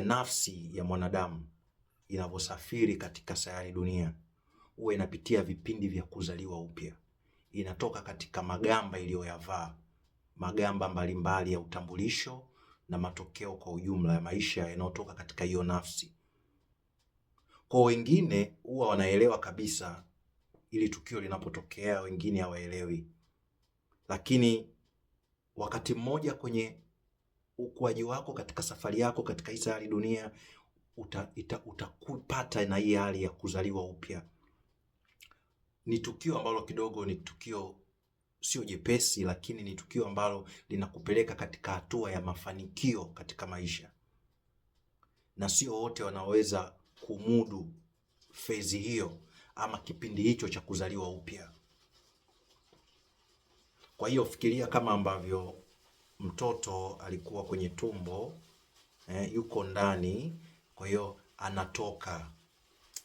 nafsi ya mwanadamu inavyosafiri katika sayari dunia, huwa inapitia vipindi vya kuzaliwa upya. Inatoka katika magamba iliyoyavaa, magamba mbalimbali ya utambulisho na matokeo kwa ujumla ya maisha yanayotoka katika hiyo nafsi. Kwa wengine huwa wanaelewa kabisa ili tukio linapotokea, wengine hawaelewi. Lakini wakati mmoja kwenye ukuaji wako, katika safari yako katika hii sayari dunia, utakupata na hii hali ya kuzaliwa upya. Ni tukio ambalo kidogo ni tukio sio jepesi, lakini ni tukio ambalo linakupeleka katika hatua ya mafanikio katika maisha, na sio wote wanaweza kumudu fezi hiyo ama kipindi hicho cha kuzaliwa upya. Kwa hiyo fikiria kama ambavyo mtoto alikuwa kwenye tumbo, yuko ndani, kwa hiyo anatoka.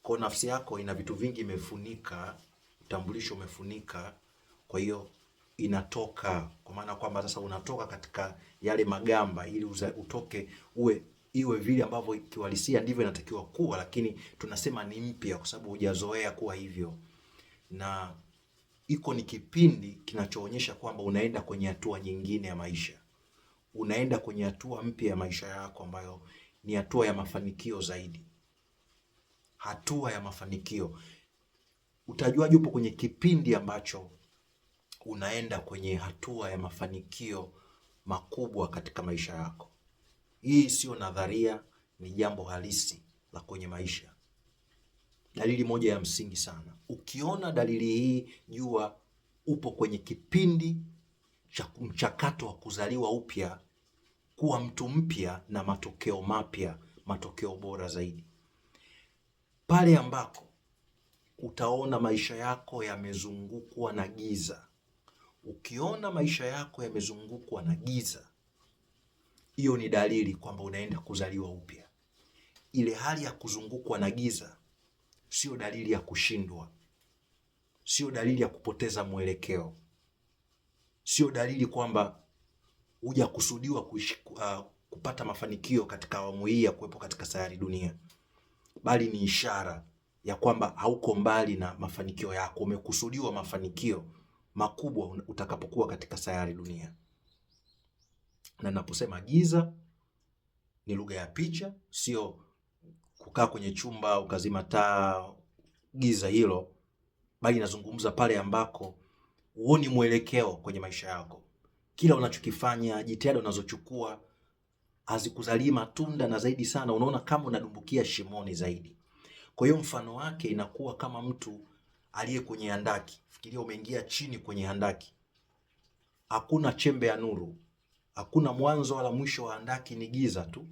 Kwa nafsi yako ina vitu vingi imefunika, utambulisho umefunika, kwa hiyo inatoka. Kwa maana kwamba sasa unatoka katika yale magamba ili utoke iwe vile ambavyo kiuhalisia ndivyo inatakiwa kuwa, lakini tunasema ni mpya kwa sababu hujazoea kuwa hivyo. Na iko ni kipindi kinachoonyesha kwamba unaenda kwenye hatua nyingine ya maisha. Unaenda kwenye hatua mpya ya maisha yako ambayo ni hatua ya mafanikio zaidi. Hatua ya mafanikio. Utajuaje upo kwenye kipindi ambacho unaenda kwenye hatua ya mafanikio makubwa katika maisha yako? Hii sio nadharia, ni jambo halisi la kwenye maisha. Dalili moja ya msingi sana. Ukiona dalili hii, jua upo kwenye kipindi cha mchakato wa kuzaliwa upya, kuwa mtu mpya na matokeo mapya, matokeo bora zaidi. Pale ambako utaona maisha yako yamezungukwa na giza. Ukiona maisha yako yamezungukwa na giza, hiyo ni dalili kwamba unaenda kuzaliwa upya. Ile hali ya kuzungukwa na giza sio dalili ya kushindwa, sio dalili ya kupoteza mwelekeo, sio dalili kwamba hujakusudiwa kupata mafanikio katika awamu hii ya kuwepo katika sayari dunia, bali ni ishara ya kwamba hauko mbali na mafanikio yako. Umekusudiwa mafanikio makubwa utakapokuwa katika sayari dunia. Na naposema giza ni lugha ya picha, sio kukaa kwenye chumba ukazima taa, giza hilo, bali nazungumza pale ambako huoni mwelekeo kwenye maisha yako. Kila unachokifanya, jitihada unazochukua hazikuzalii matunda, na zaidi sana unaona kama unadumbukia shimoni zaidi. Kwa hiyo mfano wake inakuwa kama mtu aliye kwenye handaki. Fikiria umeingia chini kwenye handaki. Hakuna chembe ya nuru. Hakuna mwanzo wala mwisho wa handaki, ni giza tu.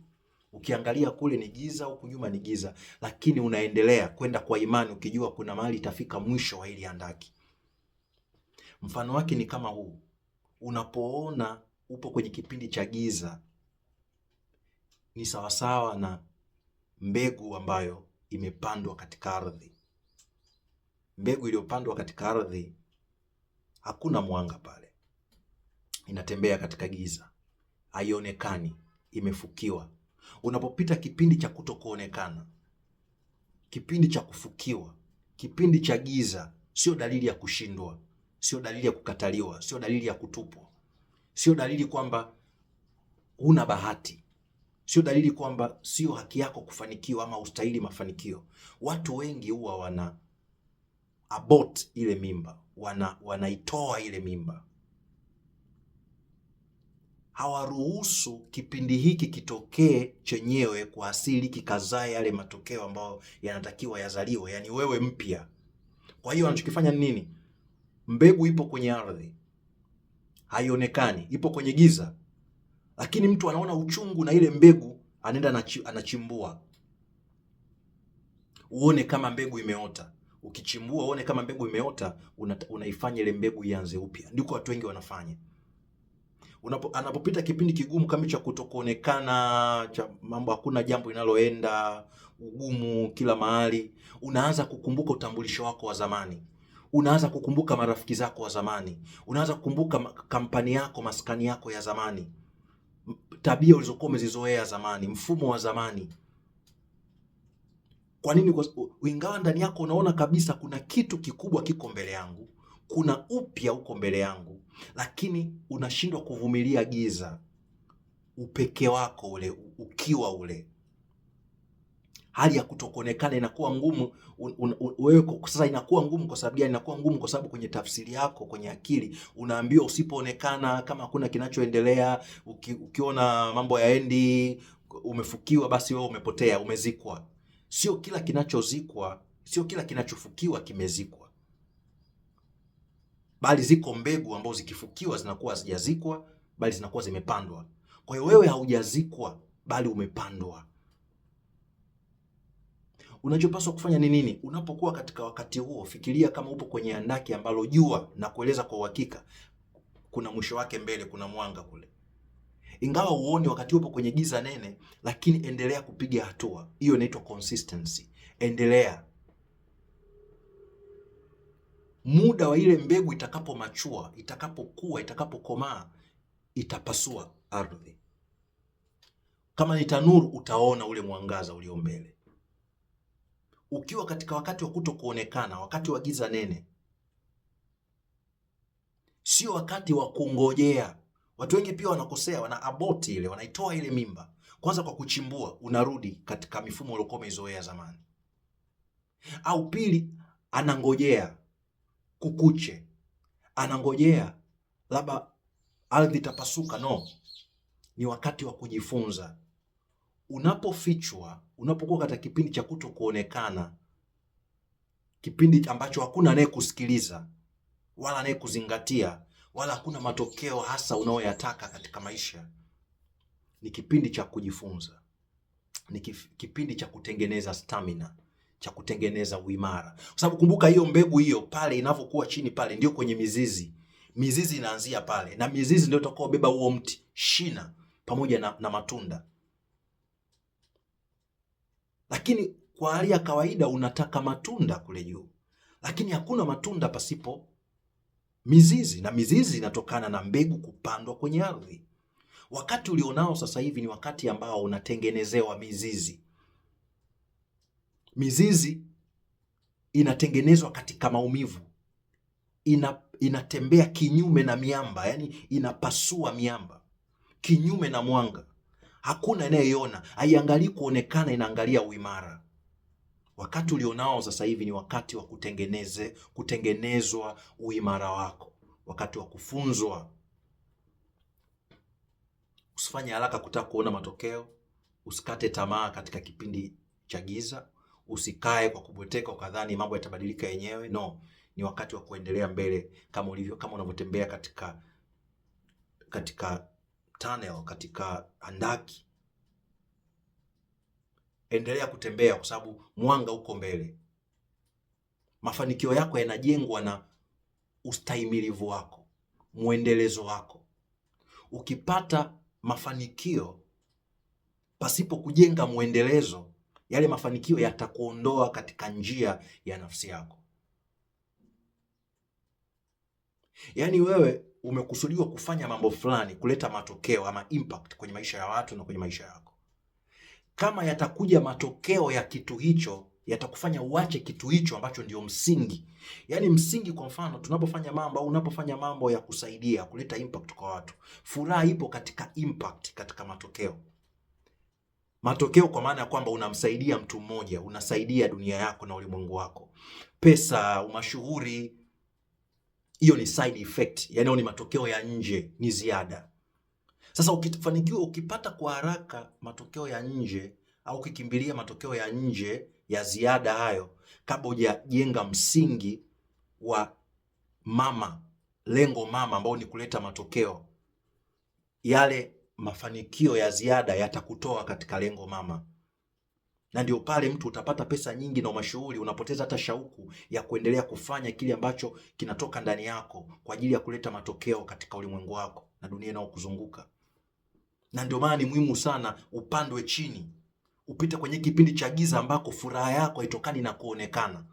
Ukiangalia kule ni giza, huku nyuma ni giza, lakini unaendelea kwenda kwa imani ukijua kuna mahali itafika mwisho wa hili handaki. Mfano wake ni kama huu. Unapoona upo kwenye kipindi cha giza, ni sawasawa na mbegu ambayo imepandwa katika ardhi. Mbegu iliyopandwa katika ardhi, hakuna mwanga pale, inatembea katika giza, haionekani, imefukiwa. Unapopita kipindi cha kutokuonekana, kipindi cha kufukiwa, kipindi cha giza, sio dalili ya kushindwa, sio dalili ya kukataliwa, sio dalili ya kutupwa, sio dalili kwamba huna bahati, sio dalili kwamba sio haki yako kufanikiwa ama ustahili mafanikio. Watu wengi huwa wana abort ile mimba, wanaitoa ile mimba. Hawaruhusu kipindi hiki kitokee chenyewe kwa asili, kikazae yale matokeo ambayo yanatakiwa yazaliwe, yani wewe mpya. Kwa hiyo wanachokifanya ni nini? Mbegu ipo kwenye ardhi, haionekani, ipo kwenye giza, lakini mtu anaona uchungu na ile mbegu, anaenda anachimbua uone kama mbegu imeota. Ukichimbua uone kama mbegu imeota, unaifanya ile mbegu ianze upya. Ndiko watu wengi wanafanya. Anapopita kipindi kigumu kama cha kutokuonekana, cha mambo, hakuna jambo linaloenda, ugumu kila mahali, unaanza kukumbuka utambulisho wako wa zamani. Unaanza kukumbuka marafiki zako wa zamani. Unaanza kukumbuka kampani yako, maskani yako ya zamani. tabia ulizokuwa umezizoea zamani, mfumo wa zamani. Kwa nini? Ingawa ndani yako unaona kabisa kuna kitu kikubwa kiko mbele yangu, kuna upya uko mbele yangu, lakini unashindwa kuvumilia giza, upeke wako ule, ukiwa ule, hali ya kutokuonekana inakuwa ngumu. Wewe sasa inakuwa ngumu kwa sababu gani? Inakuwa ngumu kwa sababu kwenye tafsiri yako, kwenye akili unaambiwa usipoonekana, kama hakuna kinachoendelea, ukiona mambo yaendi, umefukiwa, basi wewe umepotea, umezikwa. Sio kila kinachozikwa, sio kila kinachofukiwa kimezikwa, bali ziko mbegu ambazo zikifukiwa zinakuwa hazijazikwa, bali zinakuwa zimepandwa. Kwa hiyo wewe haujazikwa, bali umepandwa. Unachopaswa kufanya ni nini? Unapokuwa katika wakati huo, fikiria kama upo kwenye handaki ambalo jua, na kueleza kwa uhakika, kuna mwisho wake mbele, kuna mwanga kule. Ingawa uone wakati upo kwenye giza nene, lakini endelea kupiga hatua. Hiyo inaitwa consistency. Endelea. Muda wa ile mbegu itakapomachua, itakapokuwa, itakapokomaa, itapasua ardhi. Kama ni tanuru, utaona ule mwangaza ulio mbele. Ukiwa katika wakati wa kutokuonekana, wakati wa giza nene, sio wakati wa kungojea. Watu wengi pia wanakosea, wana abort ile, wanaitoa ile mimba kwanza kwa kuchimbua, unarudi katika mifumo uliokuwa umeizoea zamani. Au pili, anangojea kukuche, anangojea labda ardhi itapasuka. No, ni wakati wa kujifunza. Unapofichwa, unapokuwa katika kipindi cha kutokuonekana, kipindi ambacho hakuna anayekusikiliza wala anayekuzingatia, wala hakuna matokeo hasa unayoyataka katika maisha, ni kipindi cha kujifunza, ni kipindi cha kutengeneza stamina, cha kutengeneza uimara. Kwa sababu kumbuka, hiyo mbegu hiyo pale inavyokuwa chini pale ndio kwenye mizizi. Mizizi inaanzia pale, na mizizi ndio itakayobeba huo mti, shina pamoja na matunda. Lakini kwa hali ya kawaida unataka matunda kule juu, lakini hakuna matunda pasipo mizizi, na mizizi inatokana na mbegu kupandwa kwenye ardhi. Wakati ulionao sasa hivi ni wakati ambao unatengenezewa mizizi. Mizizi inatengenezwa katika maumivu, inatembea kinyume na miamba, yani inapasua miamba kinyume na mwanga. Hakuna anayeiona, haiangalii kuonekana, inaangalia uimara. Wakati ulionao sasa hivi ni wakati wa kutengenezwa uimara wako, wakati wa kufunzwa. Usifanye haraka kutaka kuona matokeo, usikate tamaa katika kipindi cha giza, usikae kwa kubweteka ukadhani mambo yatabadilika yenyewe. No, ni wakati wa kuendelea mbele, kama unavyotembea katika tunnel, katika handaki. Endelea kutembea kwa sababu mwanga uko mbele. Mafanikio yako yanajengwa na ustahimilivu wako, mwendelezo wako. Ukipata mafanikio pasipo kujenga mwendelezo, yale mafanikio yatakuondoa katika njia ya nafsi yako. Yaani wewe umekusudiwa kufanya mambo fulani, kuleta matokeo ama impact kwenye maisha ya watu na kwenye maisha yako. Kama yatakuja matokeo ya kitu hicho, yatakufanya uache kitu hicho ambacho ndio msingi. Yaani msingi, kwa mfano, tunapofanya mambo au unapofanya mambo ya kusaidia, kuleta impact kwa watu, furaha ipo katika impact, katika matokeo. Matokeo kwa maana ya kwamba unamsaidia mtu mmoja, unasaidia dunia yako na ulimwengu wako. Pesa, umashuhuri, hiyo ni side effect, yaani ni matokeo ya nje, ni ziada. Sasa ukifanikiwa, ukipata kwa haraka matokeo ya nje, au ukikimbilia matokeo ya nje ya ziada hayo, kabla hujajenga msingi wa lengo mama ambao ni kuleta matokeo, yale mafanikio ya ziada yatakutoa katika lengo mama. Na ndio pale mtu utapata pesa nyingi na mashuhuri, unapoteza hata shauku ya kuendelea kufanya kile ambacho kinatoka ndani yako kwa ajili ya kuleta matokeo katika ulimwengu wako na dunia inayokuzunguka. Na ndio maana ni muhimu sana upandwe chini, upite kwenye kipindi cha giza ambako furaha yako haitokani na kuonekana.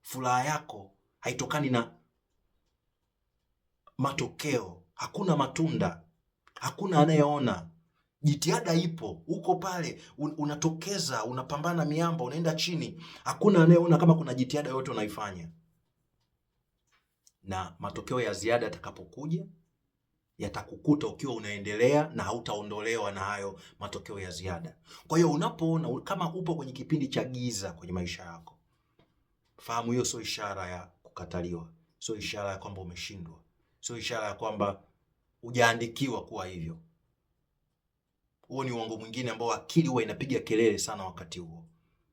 Furaha yako haitokani na matokeo. Hakuna matunda, hakuna anayeona. Jitihada ipo, uko pale, unatokeza, unapambana miamba, unaenda chini, hakuna anayeona kama kuna jitihada yote unaifanya. Na matokeo ya ziada yatakapokuja yatakukuta ukiwa unaendelea na hautaondolewa na hayo matokeo ya ziada. Kwa hiyo unapoona kama upo kwenye kipindi cha giza kwenye maisha yako, fahamu hiyo sio ishara ya kukataliwa, sio ishara ya kwamba umeshindwa, sio ishara ya kwamba hujaandikiwa kuwa hivyo. Huo ni uongo mwingine ambao akili huwa inapiga kelele sana wakati huo.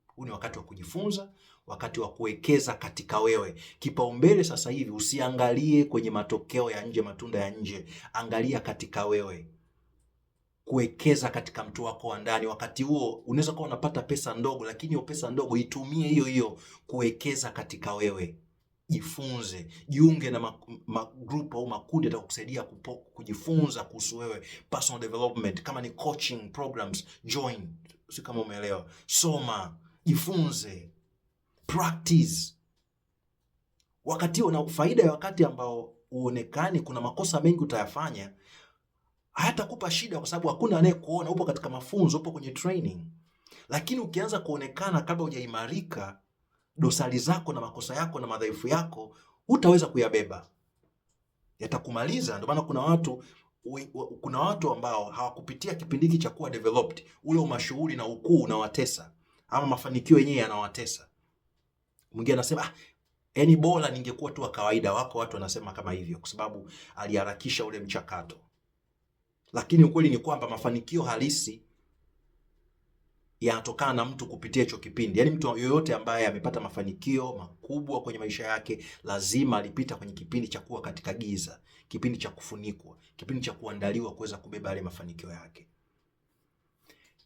Huu ni wakati wa kujifunza, wakati wa kuwekeza katika wewe. Kipaumbele sasa hivi usiangalie kwenye matokeo ya nje, matunda ya nje, angalia katika wewe. Kuwekeza katika mtu wako wa ndani. Wakati huo unaweza kuwa unapata pesa ndogo, lakini hiyo pesa ndogo itumie hiyo hiyo kuwekeza katika wewe. Jifunze, jiunge na magroup au makundi yatakusaidia kujifunza kuhusu wewe, personal development. Kama ni coaching programs, join. Si kama umeelewa. Soma, jifunze, practice. Wakati huo, na faida ya wakati ambao uonekani kuna makosa mengi utayafanya, hayatakupa shida kwa sababu hakuna anayekuona, upo katika mafunzo, upo kwenye training. Lakini ukianza kuonekana kabla hujaimarika, dosari zako na makosa yako na madhaifu yako hutaweza kuyabeba, yatakumaliza. Ndio maana kuna watu ambao hawakupitia kipindi hiki cha kuwa developed, ule umashuhuri na ukuu unawatesa, ama mafanikio yenyewe yanawatesa. Mwingine anasema yani bora ningekuwa tu wa kawaida. Wako watu wanasema kama hivyo kwa sababu aliharakisha ule mchakato, lakini ukweli ni kwamba mafanikio halisi yanatokana na mtu kupitia hicho kipindi. Yaani mtu yoyote ambaye amepata mafanikio makubwa kwenye maisha yake lazima alipita kwenye kipindi cha kuwa katika giza, kipindi cha kufunikwa, kipindi cha kuandaliwa kuweza kubeba yale mafanikio yake.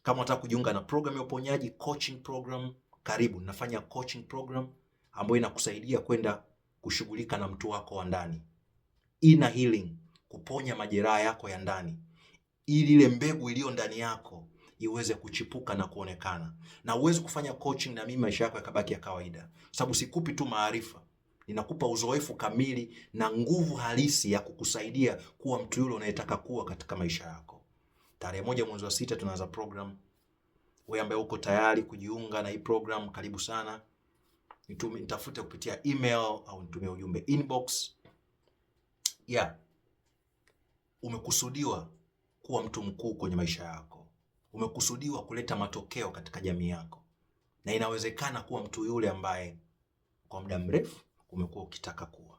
Kama unataka kujiunga na program ya uponyaji, coaching program, karibu. Nafanya coaching program ambayo inakusaidia kwenda kushughulika na mtu wako wa ndani, inner healing, kuponya majeraha yako ya ndani, ili ile mbegu iliyo ndani yako iweze kuchipuka na kuonekana. Na uweze kufanya coaching na mimi maisha yako yakabaki ya kawaida, sababu sikupi tu maarifa, ninakupa uzoefu kamili na nguvu halisi ya kukusaidia kuwa mtu yule unayetaka kuwa katika maisha yako. Tarehe 1 mwezi wa 6 tunaanza program. Wewe ambaye uko tayari kujiunga na hii program, karibu sana. Nitafute kupitia email au nitumie ujumbe inbox. Umekusudiwa kuwa mtu mkuu kwenye maisha yako. Umekusudiwa kuleta matokeo katika jamii yako. Na inawezekana kuwa mtu yule ambaye kwa muda mrefu umekuwa ukitaka kuwa.